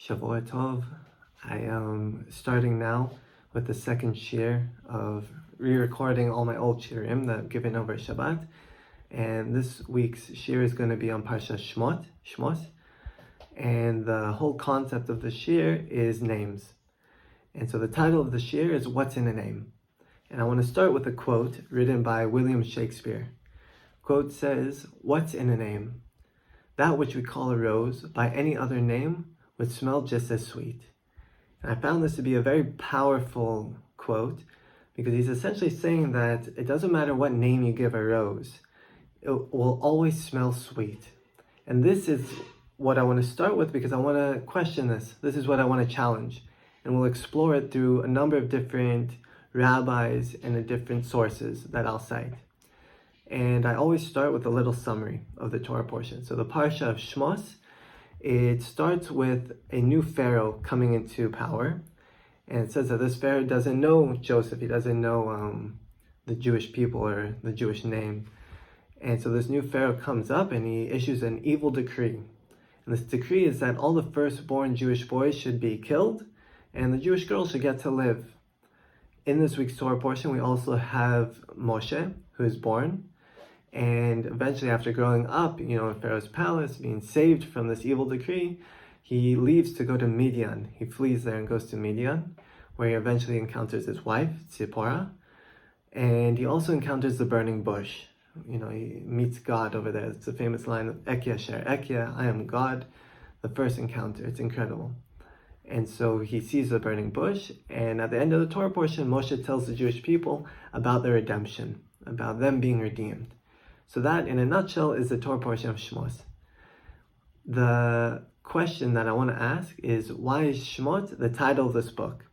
Shavuot Tov. I am starting now with the second shiur of re-recording all my old shiurim that I've given over Shabbat. And this week's shiur is going to be on Parsha Shemot. And the whole concept of the shiur is names. And so the title of the shiur is What's in a Name? And I want to start with a quote written by William Shakespeare. Quote says, "What's in a name? That which we call a rose by any other name would smell just as sweet." And I found this to be a very powerful quote because he's essentially saying that it doesn't matter what name you give a rose, it will always smell sweet. And this is what I want to start with because I want to question this. This is what I want to challenge. And we'll explore it through a number of different rabbis and the different sources that I'll cite. And I always start with a little summary of the Torah portion. So the Parsha of Shemot, it starts with a new pharaoh coming into power. And it says that this pharaoh doesn't know Joseph. He doesn't know the Jewish people or the Jewish name. And so this new pharaoh comes up and he issues an evil decree. And this decree is that all the firstborn Jewish boys should be killed and the Jewish girls should get to live. In this week's Torah portion, we also have Moshe, who is born. And eventually, after growing up, in Pharaoh's palace, being saved from this evil decree, he leaves to go to Midian. He flees there and goes to Midian, where he eventually encounters his wife, Tzipporah. And he also encounters the burning bush. He meets God over there. It's a famous line of Ekia Sher Ekia, I am God. The first encounter. It's incredible. And so he sees the burning bush. And at the end of the Torah portion, Moshe tells the Jewish people about their redemption, about them being redeemed. So that, in a nutshell, is the Torah portion of Shemot. The question that I want to ask is, why is Shemot the title of this book?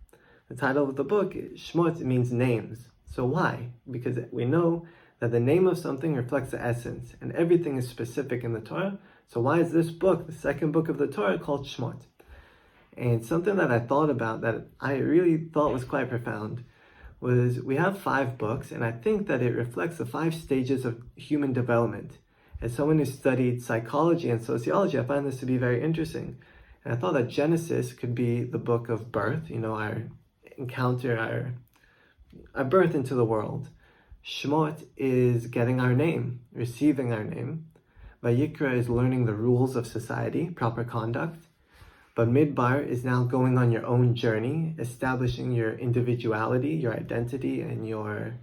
The title of the book, Shemot, means names. So why? Because we know that the name of something reflects the essence, and everything is specific in the Torah. So why is this book, the second book of the Torah, called Shemot? And something that I thought about that I really thought was quite profound was we have 5 books, and I think that it reflects the 5 stages of human development. As someone who studied psychology and sociology, I find this to be very interesting. And I thought that Genesis could be the book of birth, our encounter, our birth into the world. Shemot is getting our name, receiving our name. Vayikra is learning the rules of society, proper conduct. But Midbar is now going on your own journey, establishing your individuality, your identity, and your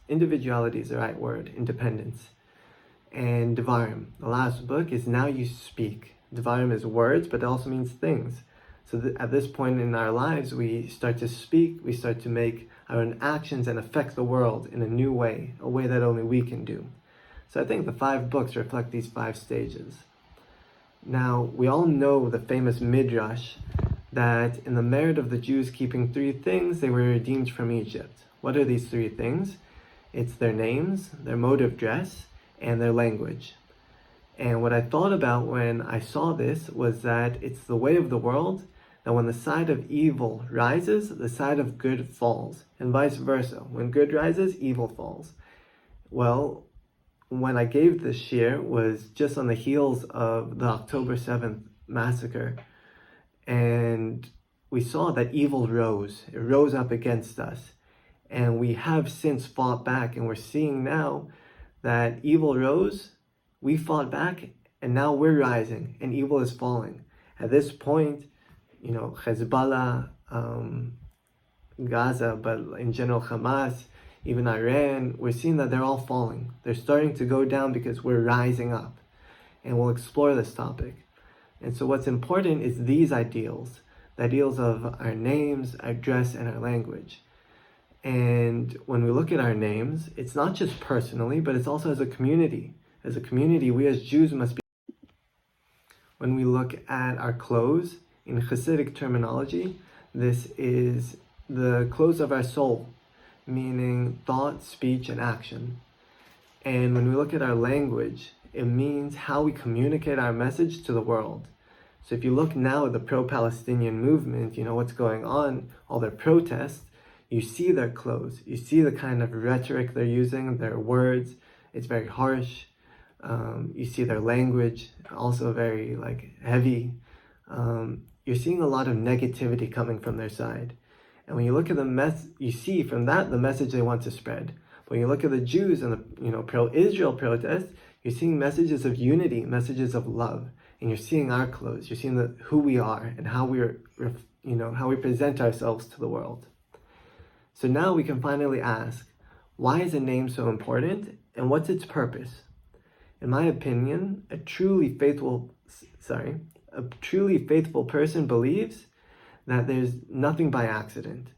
individuality is the right word, independence. And Devarim, the last book, is now you speak. Devarim is words, but it also means things. So at this point in our lives, we start to speak, we start to make our own actions and affect the world in a new way, a way that only we can do. So I think the 5 books reflect these 5 stages. Now, we all know the famous midrash that in the merit of the Jews keeping 3 things, they were redeemed from Egypt. What are these 3 things? It's their names, their mode of dress, and their language. And what I thought about when I saw this was that it's the way of the world that when the side of evil rises, the side of good falls, and vice versa. When good rises, evil falls. Well, when I gave this shiur was just on the heels of the October 7th massacre. And we saw that evil rose. It rose up against us. And we have since fought back. And we're seeing now that evil rose, we fought back, and now we're rising, and evil is falling. At this point, Hezbollah, Gaza, but in general Hamas, even Iran, we're seeing that they're all falling. They're starting to go down because we're rising up. And we'll explore this topic. And so what's important is these ideals, the ideals of our names, our dress, and our language. And when we look at our names, it's not just personally, but it's also as a community. As a community, we as Jews must be. When we look at our clothes, in Hasidic terminology, this is the clothes of our soul, meaning thought, speech, and action. And when we look at our language, it means how we communicate our message to the world. So if you look now at the pro-Palestinian movement, what's going on, all their protests, you see their clothes, you see the kind of rhetoric they're using, their words, it's very harsh. You see their language, also very heavy. you're seeing a lot of negativity coming from their side. And when you look at you see from that the message they want to spread. When you look at the Jews and the pro-Israel protests, you're seeing messages of unity, messages of love, and you're seeing our clothes. You're seeing who we are and how how we present ourselves to the world. So now we can finally ask, why is a name so important, and what's its purpose? In my opinion, a truly faithful person believes that there's nothing by accident,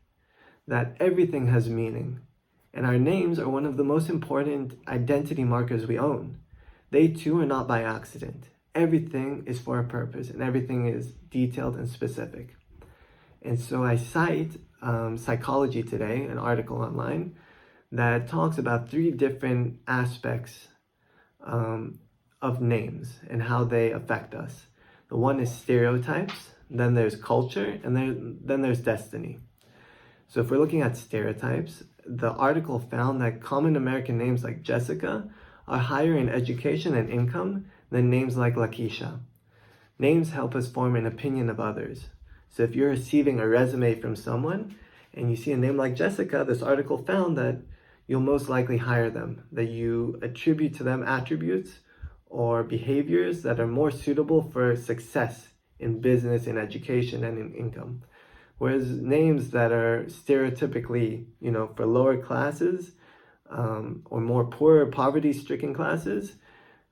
that everything has meaning, and our names are one of the most important identity markers we own. They too are not by accident. Everything is for a purpose, and everything is detailed and specific. And so I cite Psychology Today, an article online, that talks about 3 different aspects of names and how they affect us. The one is stereotypes, then there's culture, and then there's destiny. So if we're looking at stereotypes, the article found that common American names like Jessica are higher in education and income than names like Lakeisha. Names help us form an opinion of others. So if you're receiving a resume from someone and you see a name like Jessica, this article found that you'll most likely hire them, that you attribute to them attributes or behaviors that are more suitable for success in business, in education, and in income. Whereas names that are stereotypically, for lower classes or more poor, poverty-stricken classes,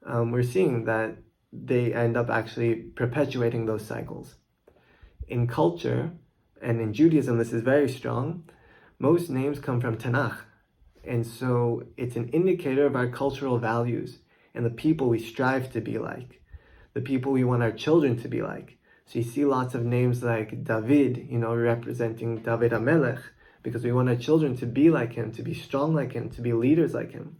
we're seeing that they end up actually perpetuating those cycles. In culture, and in Judaism this is very strong, most names come from Tanakh. And so it's an indicator of our cultural values and the people we strive to be like, the people we want our children to be like. So you see lots of names like David, representing David HaMelech, because we want our children to be like him, to be strong like him, to be leaders like him.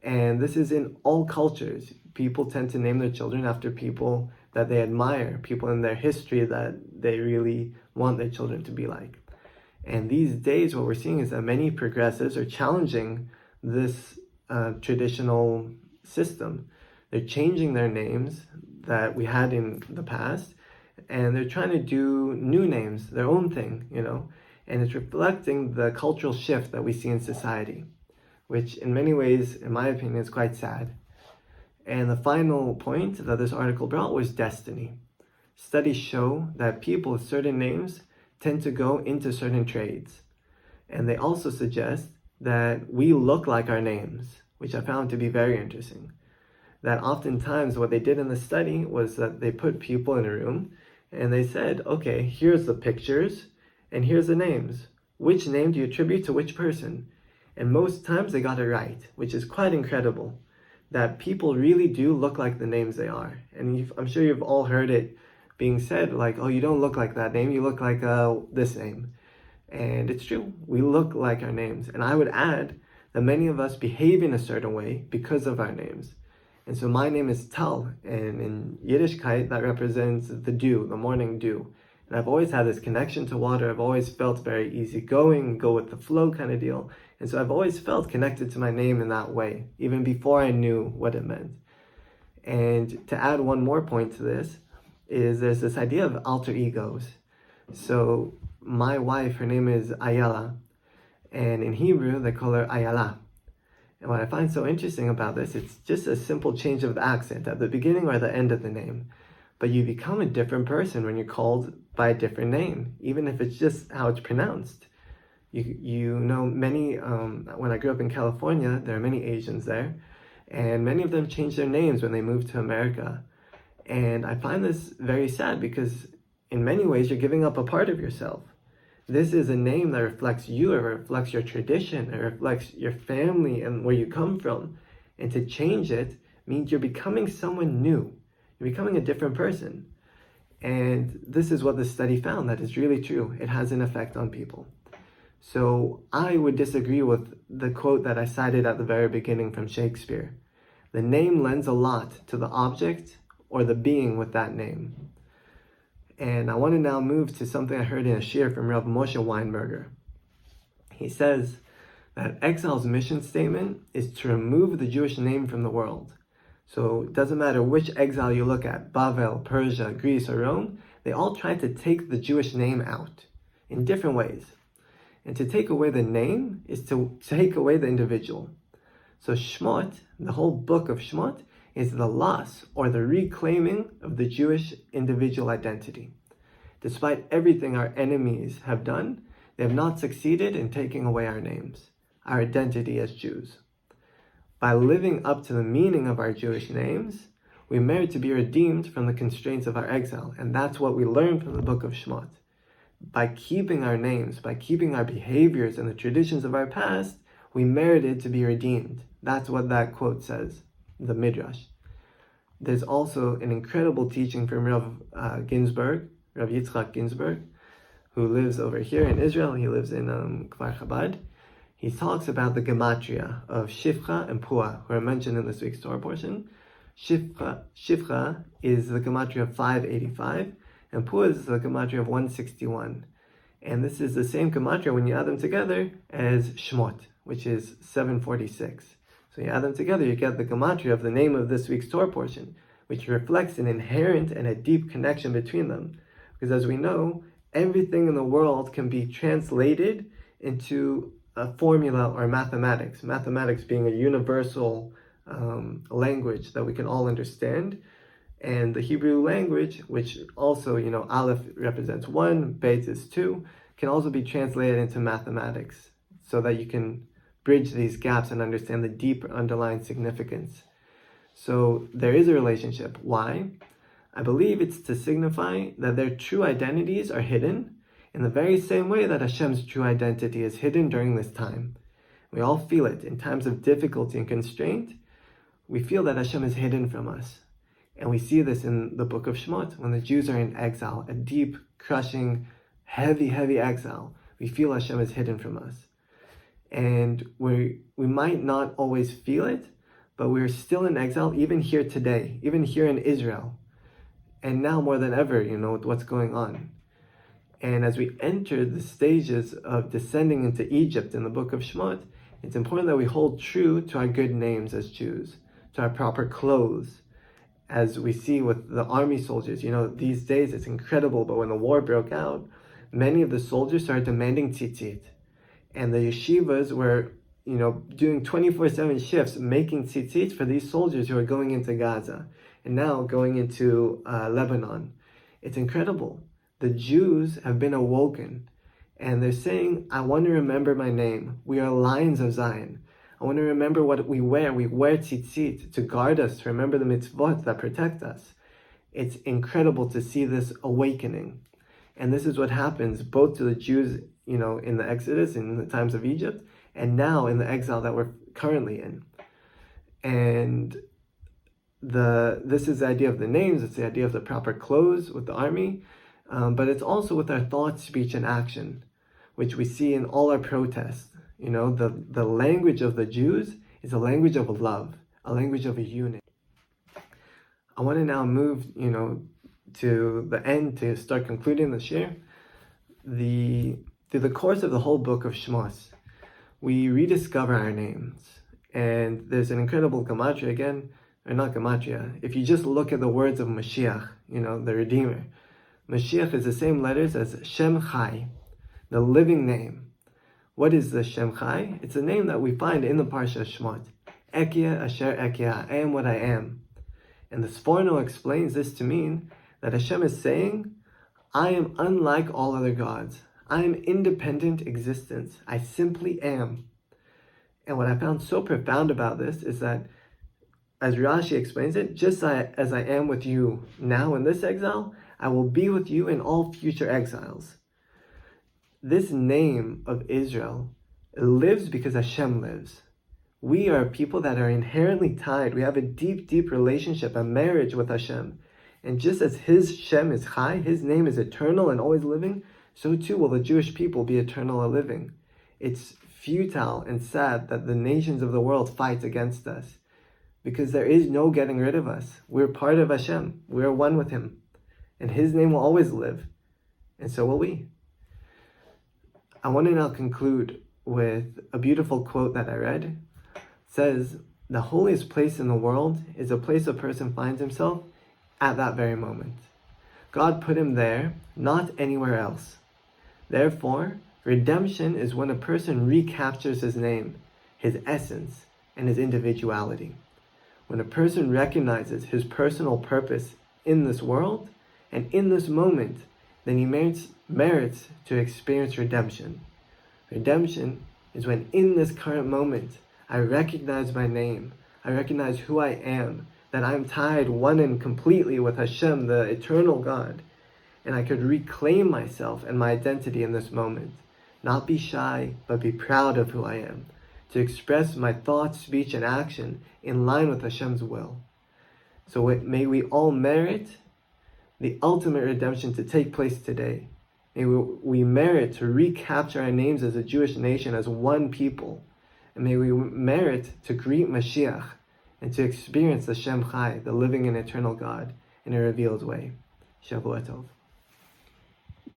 And this is in all cultures. People tend to name their children after people that they admire, people in their history that they really want their children to be like. And these days, what we're seeing is that many progressives are challenging this traditional system. They're changing their names that we had in the past, and they're trying to do new names, their own thing, and it's reflecting the cultural shift that we see in society, which in many ways, in my opinion, is quite sad. And the final point that this article brought was destiny. Studies show that people with certain names tend to go into certain trades. And they also suggest that we look like our names, which I found to be very interesting. That oftentimes what they did in the study was that they put people in a room and they said, okay, here's the pictures and here's the names. Which name do you attribute to which person? And most times they got it right, which is quite incredible. That people really do look like the names they are. And I'm sure you've all heard it being said, like, oh, you don't look like that name, you look like this name. And it's true, we look like our names. And I would add that many of us behave in a certain way because of our names. And so my name is Tal, and in Yiddishkeit that represents the dew, the morning dew. And I've always had this connection to water. I've always felt very easygoing, go with the flow kind of deal. And so I've always felt connected to my name in that way, even before I knew what it meant. And to add one more point to this, is there's this idea of alter egos. So my wife, her name is Ayala, and in Hebrew they call her Ayala. And what I find so interesting about this, it's just a simple change of the accent at the beginning or the end of the name. But you become a different person when you're called by a different name, even if it's just how it's pronounced. Many, when I grew up in California, there are many Asians there, and many of them changed their names when they moved to America. And I find this very sad because in many ways you're giving up a part of yourself. This is a name that reflects you, it reflects your tradition, it reflects your family and where you come from. And to change it means you're becoming someone new. You're becoming a different person. And this is what the study found, that is really true. It has an effect on people. So I would disagree with the quote that I cited at the very beginning from Shakespeare. The name lends a lot to the object or the being with that name. And I want to now move to something I heard in a shiur from Rav Moshe Weinberger. He says that exile's mission statement is to remove the Jewish name from the world. So it doesn't matter which exile you look at, Bavel, Persia, Greece, or Rome, they all tried to take the Jewish name out in different ways. And to take away the name is to take away the individual. So Shemot, the whole book of Shemot, is the loss or the reclaiming of the Jewish individual identity. Despite everything our enemies have done, they have not succeeded in taking away our names, our identity as Jews. By living up to the meaning of our Jewish names, we merit to be redeemed from the constraints of our exile. And that's what we learn from the book of Shemot. By keeping our names, by keeping our behaviors and the traditions of our past, we merited to be redeemed. That's what that quote says, the midrash. There's also an incredible teaching from Rav Yitzchak Ginsburg, who lives over here in Israel. He lives in Kfar Chabad. He talks about the gematria of Shifcha and Pua, who are mentioned in this week's Torah portion. Shifcha is the gematria of 585, and Pua is the gematria of 161. And this is the same gematria when you add them together as Shemot, which is 746. So you add them together, you get the gematria of the name of this week's Torah portion, which reflects an inherent and a deep connection between them. Because as we know, everything in the world can be translated into a formula or mathematics. Mathematics being a universal language that we can all understand. And the Hebrew language, which also, Aleph represents 1, Bet is 2, can also be translated into mathematics so that you can bridge these gaps and understand the deep underlying significance. So there is a relationship. Why? I believe it's to signify that their true identities are hidden in the very same way that Hashem's true identity is hidden during this time. We all feel it. In times of difficulty and constraint, we feel that Hashem is hidden from us. And we see this in the book of Shemot, when the Jews are in exile, a deep, crushing, heavy exile. We feel Hashem is hidden from us. And we might not always feel it, but we're still in exile, even here today, even here in Israel. And now more than ever, with what's going on. And as we enter the stages of descending into Egypt in the book of Shemot, it's important that we hold true to our good names as Jews, to our proper clothes, as we see with the army soldiers. These days it's incredible, but when the war broke out, many of the soldiers started demanding tzitzit. And the yeshivas were, doing 24/7 shifts, making tzitzit for these soldiers who are going into Gaza, and now going into Lebanon. It's incredible. The Jews have been awoken, and they're saying, I want to remember my name. We are lions of Zion. I want to remember what we wear. We wear tzitzit to guard us, to remember the mitzvot that protect us. It's incredible to see this awakening. And this is what happens both to the Jews, in the Exodus, in the times of Egypt, and now in the exile that we're currently in. And this is the idea of the names, it's the idea of the proper clothes with the army, but it's also with our thought, speech, and action, which we see in all our protests. The language of the Jews is a language of love, a language of a unit. I want to now move, to the end to start concluding the shiur. Through the course of the whole book of Shemot, we rediscover our names. And there's an incredible gematria again, or not gematria. If you just look at the words of Mashiach, the Redeemer, Mashiach is the same letters as Shem Chai, the living name. What is the Shem Chai? It's a name that we find in the Parsha Shemot. Ekia Asher Ekia, I am what I am. And the Sforno explains this to mean that Hashem is saying, I am unlike all other gods. I am independent existence. I simply am. And what I found so profound about this is that, as Rashi explains it, just as I am with you now in this exile, I will be with you in all future exiles. This name of Israel lives because Hashem lives. We are people that are inherently tied. We have a deep relationship, a marriage with Hashem. And just as His Shem is Chai, His name is eternal and always living, so too will the Jewish people be eternal and living. It's futile and sad that the nations of the world fight against us, because there is no getting rid of us. We're part of Hashem. We're one with Him. And His name will always live. And so will we. I want to now conclude with a beautiful quote that I read. It says, the holiest place in the world is a place a person finds himself at that very moment. God put him there, not anywhere else. Therefore, redemption is when a person recaptures his name, his essence, and his individuality. When a person recognizes his personal purpose in this world and in this moment, then he merits to experience redemption. Redemption is when in this current moment, I recognize my name, I recognize who I am, that I'm tied one and completely with Hashem, the eternal God, and I could reclaim myself and my identity in this moment. Not be shy, but be proud of who I am, to express my thoughts, speech, and action in line with Hashem's will. So may we all merit the ultimate redemption to take place today. May we merit to recapture our names as a Jewish nation, as one people. And may we merit to greet Mashiach and to experience the Shem Chai, the living and eternal God, in a revealed way. Shavua Tov.